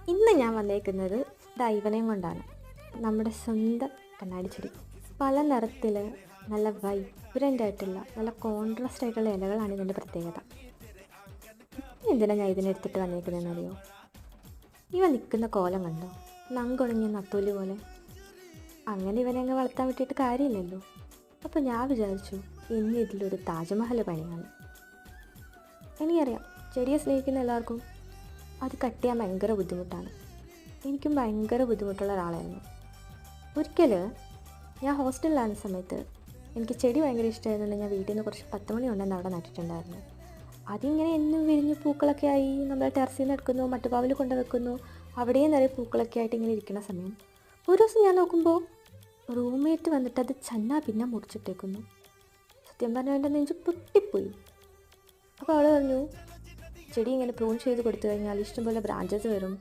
ഇന്ന് ഞാൻ വന്നേക്കുന്നത് ദൈവനെയും കൊണ്ടാണ്. നമ്മുടെ സ്വന്തം കണ്ണാടിച്ചെടി. പല നിറത്തിൽ നല്ല വൈബ്രൻ്റ് ആയിട്ടുള്ള നല്ല കോൺട്രാസ്റ്റ് ആയിട്ടുള്ള ഇലകളാണ് ഇതിൻ്റെ പ്രത്യേകത. എന്തിനാണ് ഞാൻ ഇതിനെടുത്തിട്ട് വന്നേക്കുന്നതെന്നറിയോ? ഇവ നിൽക്കുന്ന കോലം കണ്ടോ? നങ്കുണങ്ങിയ നത്തൂല് പോലെ. അങ്ങനെ ഇവനെ അങ്ങ് വളർത്താൻ വിട്ടിട്ട് കാര്യമില്ലല്ലോ. അപ്പോൾ ഞാൻ വിചാരിച്ചു ഇന്ന് ഇതിലൊരു താജ്മഹൽ പണിയാണ്. എനിക്കറിയാം, ചെടിയെ സ്നേഹിക്കുന്ന എല്ലാവർക്കും അത് കട്ട് ചെയ്യാൻ ഭയങ്കര ബുദ്ധിമുട്ടാണ്. എനിക്കും ഭയങ്കര ബുദ്ധിമുട്ടുള്ള ഒരാളായിരുന്നു. ഒരിക്കൽ ഞാൻ ഹോസ്റ്റലിലാകുന്ന സമയത്ത് എനിക്ക് ചെടി ഭയങ്കര ഇഷ്ടമായതുകൊണ്ട് ഞാൻ വീട്ടിൽ നിന്ന് കുറച്ച് 10 മണി കൊണ്ടുവന്ന് അവിടെ നട്ടിട്ടുണ്ടായിരുന്നു. അതിങ്ങനെ എന്നും വിരിഞ്ഞ് പൂക്കളൊക്കെ ആയി നമ്മൾ ടെറസിൽ നിന്ന് എടുക്കുന്നു, മട്ടുപാവിൽ കൊണ്ട് വെക്കുന്നു. അവിടെയും നിറയെ പൂക്കളൊക്കെ ആയിട്ട് ഇങ്ങനെ ഇരിക്കുന്ന സമയം ഒരു ദിവസം ഞാൻ നോക്കുമ്പോൾ റൂംമേറ്റ് വന്നിട്ട് അത് പിന്നെ മുറിച്ചിട്ടേക്കുന്നു. സത്യം പറഞ്ഞാൽ എൻ്റെ നെഞ്ച് പൊട്ടിപ്പോയി. അപ്പോൾ അവൾ പറഞ്ഞു, ചെടി ഇങ്ങനെ പ്രൂൺ ചെയ്ത് കൊടുത്തു കഴിഞ്ഞാൽ ഇഷ്ടംപോലെ ബ്രാഞ്ചസ് വരും,